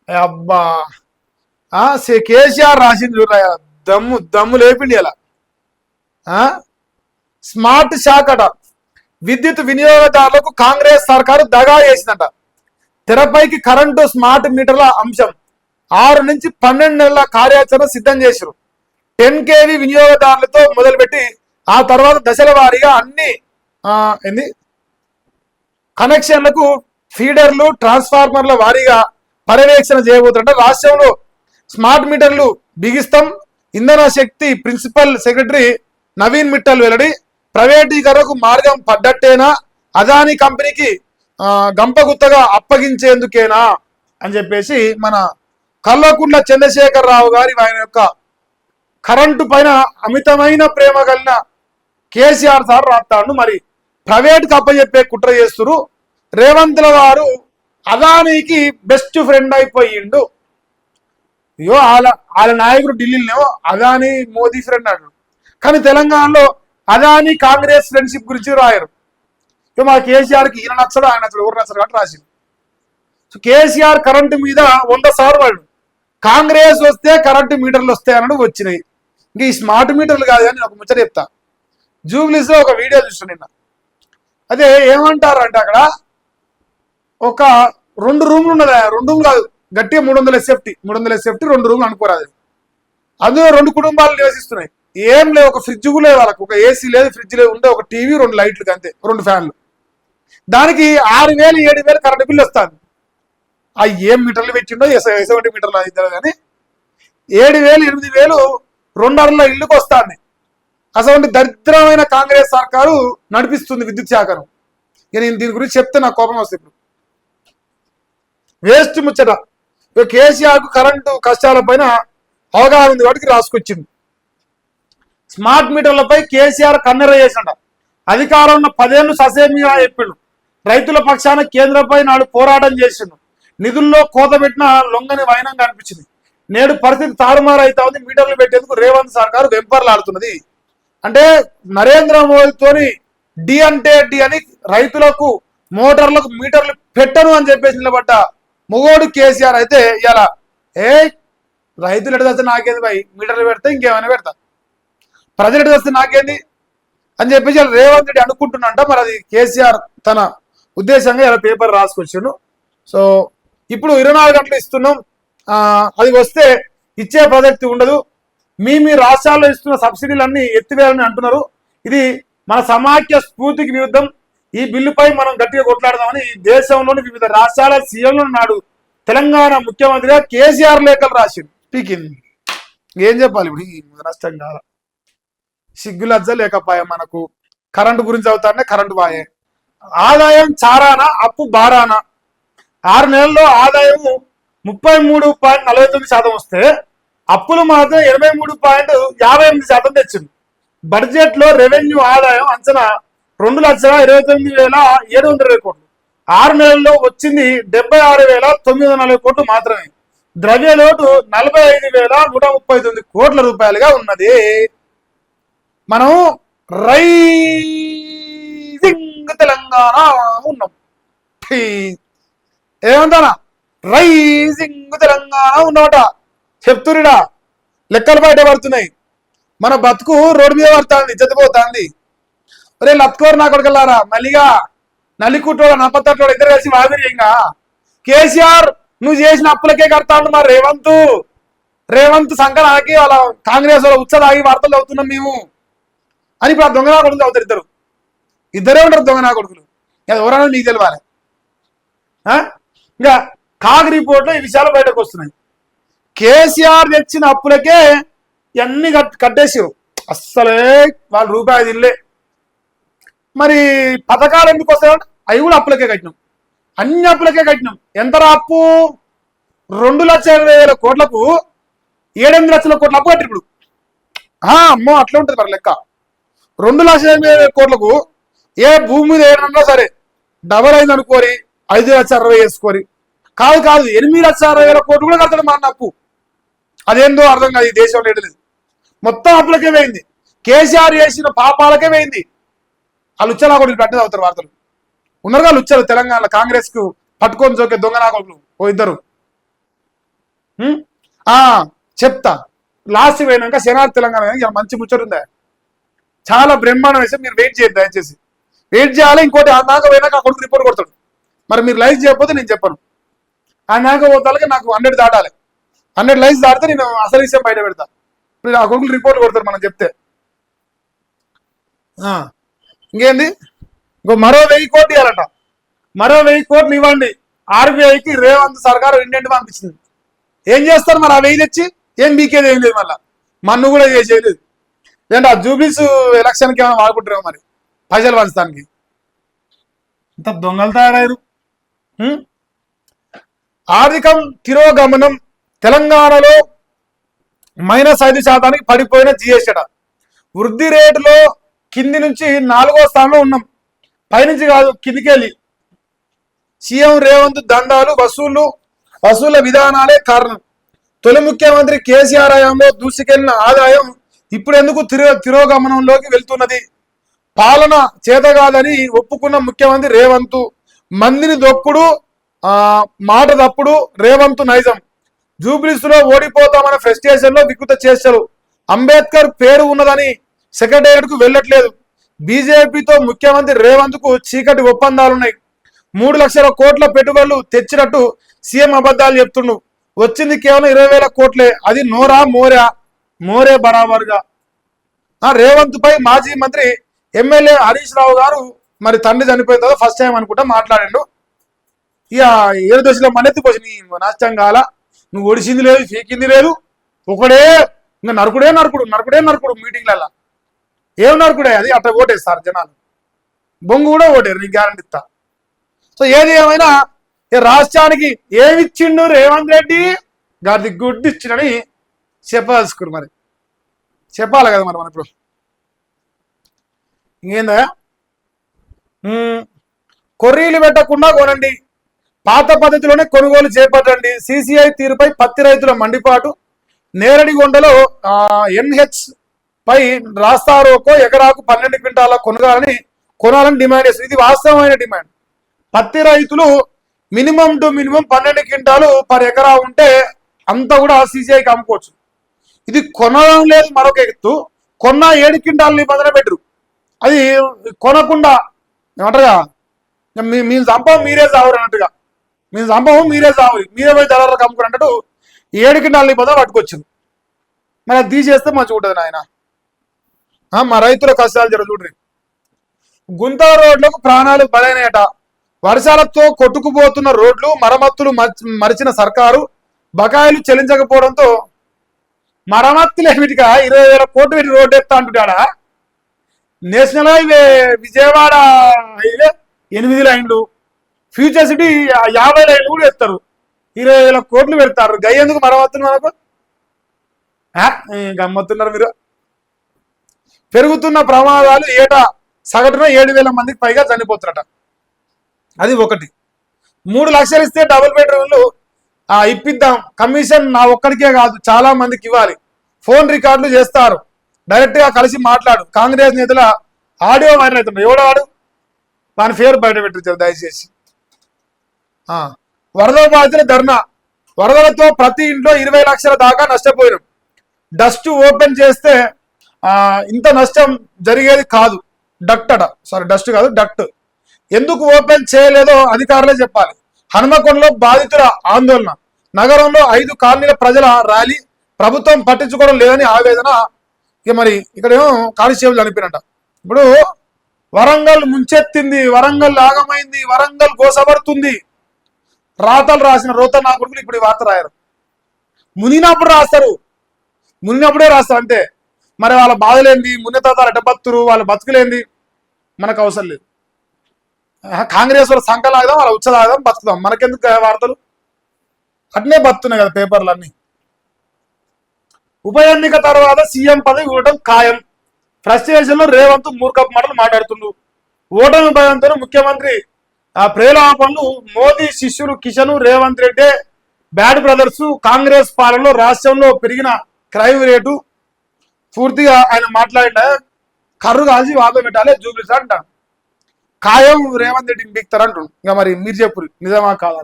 అబ్బా కేసీఆర్ రాసింది చూడరా, దమ్ము దమ్ము లేపిండి ఇలా. స్మార్ట్ షాక్ అట, విద్యుత్ వినియోగదారులకు కాంగ్రెస్ సర్కారు దగా చేసిందట. తెరపైకి కరెంటు స్మార్ట్ మీటర్ల అంశం 6 నుంచి 12 నెలల కార్యాచరణ సిద్ధం చేశారు. 10 kV వినియోగదారులతో మొదలుపెట్టి ఆ తర్వాత దశల వారీగా అన్ని కనెక్షన్లకు ఫీడర్లు ట్రాన్స్ఫార్మర్ల వారీగా పర్యవేక్షణ చేయబోతుంటే రాష్ట్రంలో స్మార్ట్ మీటర్లు బిగిస్తాం. ఇంధన శక్తి ప్రిన్సిపల్ సెక్రటరీ నవీన్ మిట్టల్ వెల్లడి. ప్రైవేటీకరణకు మార్గం పడ్డట్టేనా, అదానీ కంపెనీకి గంపగుత్తగా అప్పగించేందుకేనా అని చెప్పేసి మన కల్వకుంట్ల చంద్రశేఖర్ రావు గారి ఆయన యొక్క కరెంటు పైన అమితమైన ప్రేమ కలిగిన కేసీఆర్ సార్ రాస్తాడు. మరి ప్రైవేట్కి అప్పచెప్పే కుట్ర చేస్తున్నారు. రేవంత్ల గారు అదానీకి బెస్ట్ ఫ్రెండ్ అయిపోయిండు. అయ్యో వాళ్ళ నాయకుడు ఢిల్లీలో అదానీ మోదీ ఫ్రెండ్ అంటాడు, కానీ తెలంగాణలో అదానీ కాంగ్రెస్ ఫ్రెండ్షిప్ గురించి రాయరు. ఇక మా కేసీఆర్కి ఈయన నచ్చడు, ఆయన నచ్చడు, ఎవరు నచ్చడు కాబట్టి రాసింది. సో కేసీఆర్ కరెంటు మీద 100 సార్లు వాళ్ళు కాంగ్రెస్ వస్తే కరెంటు మీటర్లు వస్తాయన్నాడు, వచ్చినాయి. ఇంక ఈ స్మార్ట్ మీటర్లు కాదు కానీ నేను ఒక ముచ్చట చెప్తా. జూబ్లీస్లో ఒక వీడియో చూస్తాను నిన్న. అదే ఏమంటారు అంటే అక్కడ ఒక 2 రూమ్లు ఉన్నదా, 2 రూమ్లు కాదు గట్టిగా 300 SFT 2 రూమ్లు అనుకోరాదు. అందులో 2 కుటుంబాలు నివసిస్తున్నాయి. ఏం లేవు, ఒక ఫ్రిడ్జ్ కూడా లేదు వాళ్ళకు, ఒక ఏసీ లేదు, ఫ్రిడ్జ్ లేదు, ఉండే ఒక టీవీ 2 లైట్లు అంతే, 2 ఫ్యాన్లు. దానికి 6,000 7,000 కరెంటు బిల్లు వస్తుంది. ఆ ఏం మీటర్లు పెట్టిండో 70 మీటర్లు ఇద్దరు కానీ 7,000 8,000 2 ఇళ్ళకి వస్తుంది. అసలు దరిద్రమైన కాంగ్రెస్ సర్కారు నడిపిస్తుంది విద్యుత్ శాఖను. నేను దీని గురించి చెప్తే నాకు కోపం వస్తుంది. ఇప్పుడు వేస్ట్ ముచ్చట. కేసీఆర్కు కరెంటు కష్టాల పైన అవగాహన ఉంది వాటికి రాసుకొచ్చింది. స్మార్ట్ మీటర్లపై కేసీఆర్ కన్నెర చేసిండ. అధికారం ఉన్న 10 ఏళ్ళు ససేమిగా చెప్పిండు. రైతుల పక్షాన కేంద్రంపై నాడు పోరాటం చేసిండు. నిధుల్లో కోత పెట్టిన లొంగని వైనంగా అనిపించింది. నేడు పరిస్థితి తారుమారు అవుతా ఉంది. మీటర్లు పెట్టేందుకు రేవంత్ సర్కారు వెంపర్లాడుతున్నది. అంటే నరేంద్ర మోదీతోని డి అంటే డి అని రైతులకు మోటార్లకు మీటర్లు పెట్టను అని చెప్పేసి నిలబడ్డ మొగోడు కేసీఆర్ అయితే ఇలా రైతులు ఎటు వస్తే నాకేంది భయ్, మీటర్లు పెడితే ఇంకేమైనా పెడతా, ప్రజలు ఎటు వస్తే నాకేంది అని చెప్పేసి రేవంత్ రెడ్డి అనుకుంటున్నంట. మరి అది కేసీఆర్ తన ఉద్దేశంగా ఇలా పేపర్ రాసుకొచ్చాడు. సో ఇప్పుడు 24 గంటలు ఇస్తున్నాం, అది వస్తే ఇచ్చే ప్రసక్తి ఉండదు. మీ రాష్ట్రాల్లో ఇస్తున్న సబ్సిడీలన్నీ ఎత్తివేయాలని అంటున్నారు. ఇది మన సమాఖ్య స్ఫూర్తికి విరుద్ధం. ఈ బిల్లుపై మనం గట్టిగా కొట్లాడదామని దేశంలోని వివిధ రాష్ట్రాల సీఎంలు నాడు తెలంగాణ ముఖ్యమంత్రిగా కేసీఆర్ లేఖలు రాసింది. పీకింది. ఏం చెప్పాలి ఇప్పుడు? ఈ నష్టం కాదు, సిగ్గులజ్జ లేకపోయా మనకు. కరెంటు గురించి అవుతానే కరెంటు బాయే. ఆదాయం చారానా అప్పు బారానా. 6 నెలల్లో ఆదాయం 33.49% వస్తే అప్పులు మాత్రం 83.58% తెచ్చింది. బడ్జెట్ లో రెవెన్యూ ఆదాయం అంచనా 2,29,720 కోట్లు. 6 నెలల్లో వచ్చింది 76,940 కోట్లు మాత్రమే. ద్రవ్యలోటు 45,139 కోట్ల రూపాయలుగా ఉన్నది. మనం రైజింగ్ తెలంగాణ ఉన్నాం. ఏమంటానా రైజింగ్ తెలంగాణ ఉన్నమాట చెప్తురిడా. లెక్కలు బయట పడుతున్నాయి. మన బతుకు రోడ్డు మీద పడుతుంది, చెత్తపోతుంది. ఒరే లత్కోరు నా కొడుకెళ్ళారా, మళ్ళీగా నల్లికుట్టోడు నప్పతట్టోడు ఇద్దరు కలిసి వాదిరి. ఇంకా కేసీఆర్ నువ్వు చేసిన అప్పులకే కడతాడు. మరి రేవంత్ సంకరానికి వాళ్ళ కాంగ్రెస్ వాళ్ళ ఉత్సదాగి వార్తలు అవుతున్నాం మేము అని ఇప్పుడు ఆ దొంగనా కొడుకులు అవుతారు. ఇద్దరే ఉంటారు దొంగనా కొడుకులు. అది ఎవరన్నా నీకు తెలియాలి. ఇంకా కాగ్ రిపోర్ట్లో ఈ విషయాలు బయటకు వస్తున్నాయి. కేసీఆర్ తెచ్చిన అప్పులకే ఇవన్నీ కట్టేసారు. అస్సలే వాళ్ళు రూపాయి తినలే. మరి పథకాలు ఎందుకు వస్తాయంటే అవి కూడా అప్పులకే కట్టినాం, అన్ని అప్పులకే కట్టినాం. ఎంతరా అప్పు? 2,20,000 కోట్లకు 7-8 లక్షల కోట్ల అప్పు కట్టి. ఇప్పుడు అమ్మో అట్లా ఉంటుంది మరి లెక్క. 2,80,000 కోట్లకు ఏ భూమి మీద ఏడన్నా సరే డబల్ అయింది అనుకోరి 5,60,000 వేసుకోరి. కాదు 8,60,000 కోట్లు కూడా కడతాడు మా అప్పు. అదేందో అర్థం కాదు. ఈ దేశంలో లేదు, మొత్తం అప్పులకే పోయింది. కేసీఆర్ చేసిన పాపాలకే పోయింది. ఆ లుచ్చలా కొడుకు పెట్టేది అవుతారు వార్తలు. ఉన్నారుగా లుచ్చలు తెలంగాణలో కాంగ్రెస్ కు పట్టుకొని జోకే దొంగ నాకొడుకులు ఓ ఇద్దరు. ఉం? ఆ చెప్తా. లాస్ట్ పోయినాక శనార్థి తెలంగాణ ఇలా మంచి ముచ్చట ఉందా, చాలా బ్రహ్మాండం వేసి మీరు వెయిట్ చేయండి దయచేసి. వెయిట్ చేయాలి. ఇంకోటి ఆ దాకా పోయినాక ఆ కొడుకు రిపోర్ట్ కొడతాడు. మరి మీరు లైక్ చేయకపోతే నేను చెప్పను. ఆ దాకా పోతాలకి నాకు 100 దాటాలి. 100 లైక్స్ దాటితే నేను అసలు విషయం బయట పెడతా. మీరు ఆ కొడుకులు రిపోర్ట్ కొడతారు మనం చెప్తే. ఇంకేంది, ఇంకో మరో 1000 కోట్లు ఇవ్వాలట. మరో 1000 కోట్లు ఇవ్వండి. ఆర్బీఐకి రేవంత్ సర్కారు ఇండియన్ పంపించింది. ఏం చేస్తారు మరి ఆ 1000 తెచ్చి? ఏం బీకేది ఏం లేదు. మళ్ళా మన్ను కూడా చేసేది లేదంటే ఆ జూబ్లీస్ ఎలక్షన్కి ఏమైనా వాడుకుంటారేమో మరి పైసలు పంచడానికి. ఇంత దొంగలు తయారయ్యారు. ఆర్థికం తిరోగమనం. తెలంగాణలో -5% పడిపోయిన జిఎస్టీ అట. వృద్ధి రేటులో కింది నుంచి 4వ స్థానంలో ఉన్నాం. పైనుంచి కాదు, కిందికి వెళ్ళి. సీఎం రేవంత్ దండాలు వసూళ్ల విధానాలే కారణం. తొలి ముఖ్యమంత్రి కేసీఆర్ హయాంలో దూసుకెళ్లిన ఆదాయం ఇప్పుడు ఎందుకు తిరోగమనంలోకి వెళ్తున్నది? పాలన చేతగాదని ఒప్పుకున్న ముఖ్యమంత్రి రేవంత్ మందిని దొప్పుడు, మాట తప్పుడు రేవంత్ నైజం. జూబ్లీస్ లో ఓడిపోతామన్న ఫ్రస్ట్రేషన్ లో వికృత చేశారు. అంబేద్కర్ పేరు ఉన్నదని సెక్రటేరియట్ కు వెళ్ళట్లేదు. బీజేపీతో ముఖ్యమంత్రి రేవంత్ కు చీకటి ఒప్పందాలున్నాయి. 3 లక్షల కోట్ల పెట్టుబడులు తెచ్చినట్టు సీఎం అబద్ధాలు చెప్తుండు. వచ్చింది కేవలం 20,000 కోట్లే. అది నోరా మోరే బరాబర్గా. రేవంత్ పై మాజీ మంత్రి ఎమ్మెల్యే హరీష్ రావు గారు మరి తండ్రి చనిపోయిన తర్వాత ఫస్ట్ టైం అనుకుంటా మాట్లాడిండు. ఇక 7 దశలో మన్నెత్తిపోసి నీ నష్టం కాల, నువ్వు ఒడిసింది లేదు, ఫీకింది లేదు, ఒకడే ఇంకా నరుకుడే మీటింగ్లలో. ఏం నరుకుడే అది? అట్లా ఓటేస్తారు జనాలు. బొంగు కూడా ఓటేరు, నీకు గ్యారంటీ ఇస్తా. సో ఏది ఏమైనా రాష్ట్రానికి ఏమిచ్చిండు రేవంత్ రెడ్డి గారి గుడ్డు ఇచ్చిండని చెప్పదలుచుకురు. మరి చెప్పాలి కదా మరి మనం ఇప్పుడు. ఇంకేందా, కొర్రీలు పెట్టకుండా కొనండి, పాత పద్ధతిలోనే కొనుగోలు చేపట్టండి. సిసిఐ తీరుపై పత్తి రైతుల మండిపాటు. నేరడిగొండలో ఎన్హెచ్ పై రాస్తారోకో ఎకరాకు 12 క్వింటాల కొనాలని డిమాండ్ చేస్తుంది. ఇది వాస్తవమైన డిమాండ్. పత్తి రైతులు మినిమం 12 క్వింటాలు పర్ ఎకరా ఉంటే అంతా కూడా సిసిఐకి అమ్ముకోవచ్చు. ఇది కొనడం లేదు మరొక ఎత్తు. కొన్న 7 క్వింటాలు నిబంధన పెట్టరు. అది కొనకుండా ఏమంటారుగా, మేము సంపం మీరే చావరు అన్నట్టుగా, మేము సంపము మీరే చావరు, మీరే పోయి దళాలకు అమ్ముకుని అన్నట్టు 7 క్వింటాల నిబంధన పట్టుకొచ్చింది. మరి అది తీసేస్తే మంచిగా ఉంటుంది నాయన. మా రైతుల కష్టాలు జర చూడ్రి. గుంతల రోడ్లకు ప్రాణాలు బలైనయట. వర్షాలతో కొట్టుకుపోతున్న రోడ్లు మరమ్మతులు మరిచిన సర్కారు బకాయిలు చెల్లించకపోవడంతో మరమ్మతులు ఏమిటిగా 20,000 కోట్లు పెట్టి రోడ్డు ఎత్తా అంటున్నాడా. నేషనల్ హైవే విజయవాడ హైవే 8 లైన్లు, ఫ్యూచర్ సిటీ 50 లైన్లు కూడా ఎత్తారు. 20,000 కోట్లు పెడతారు. గయ్యేందుకు మరమ్మతులు మనకు గమ్మత్తున్నారు మీరు. పెరుగుతున్న ప్రమాదాలు ఏటా సగటున 7,000 మందికి పైగా చనిపోతారట. అది ఒకటి. 3 లక్షలు ఇస్తే డబుల్ బెడ్రూమ్లు ఇప్పిద్దాం. కమిషన్ నా ఒక్కడికే కాదు, చాలా మందికి ఇవ్వాలి. ఫోన్ రికార్డులు చేస్తారు, డైరెక్ట్ గా కలిసి మాట్లాడు. కాంగ్రెస్ నేతల ఆడియో వైరల్ అవుతున్నాడు. ఎవడాడు? దాని పేరు బయట పెట్టించారు దయచేసి. వరద బాధితుల ధర్నా. వరదలతో ప్రతి ఇంట్లో 20 లక్షల దాకా నష్టపోయారు. డస్ట్ ఓపెన్ చేస్తే ఇంత నష్టం జరిగేది కాదు. డస్ట్ కాదు, డక్ట్. ఎందుకు ఓపెన్ చేయలేదో అధికారులే చెప్పాలి. హనుమకొండలో బాధితుల ఆందోళన. నగరంలో 5 కాలనీల ప్రజల ర్యాలీ. ప్రభుత్వం పట్టించుకోవడం లేదని ఆవేదన. ఇక మరి ఇక్కడేమో కానిస్టేబుల్ చనిపోయినట్ట. ఇప్పుడు వరంగల్ ముంచెత్తింది, వరంగల్ ఆగమైంది, వరంగల్ గోసపడుతుంది. రాతలు రాసిన రోత నా కొడుకులు ఇప్పుడు ఈ వార్త రాయరు. మునిగినప్పుడు రాస్తారు, మునిగినప్పుడే రాస్తారు అంతే. మరి వాళ్ళ బాధలేంది, మున్నెతారు ఎటబత్తురు, వాళ్ళ బతుకులేంది మనకు అవసరం లేదు. కాంగ్రెస్ వాళ్ళ సంకలాగదాం, వాళ్ళ ఉచ్చలాగదాం, బతుకుదాం. మనకెందుకు వార్తలు? అట్నే బతున్నాయి కదా పేపర్లు అన్ని. ఉప ఎన్నిక తర్వాత సీఎం పదవి ఇవ్వడం ఖాయం. ఫ్రస్ట్రేషన్ లో రేవంత్ మూర్ఖపు మాటలు మాట్లాడుతుండు. ఓటమి భయంతో ముఖ్యమంత్రి ప్రేలాపనలు. మోదీ శిష్యులు కిషన్ రేవంత్ రెడ్డి బ్యాడ్ బ్రదర్స్. కాంగ్రెస్ పాలనలో రాష్ట్రంలో పెరిగిన క్రైమ్ రేటు. పూర్తిగా ఆయన మాట్లాడిన కర్రు కాల్చి వాద పెట్టాలి జూబ్లీస్ అంటాను. ఖాయం రేవంత్ రెడ్డిని బిక్తారు అంటుండు. ఇంకా మరి మీరు చెప్పు నిజమా కాదా?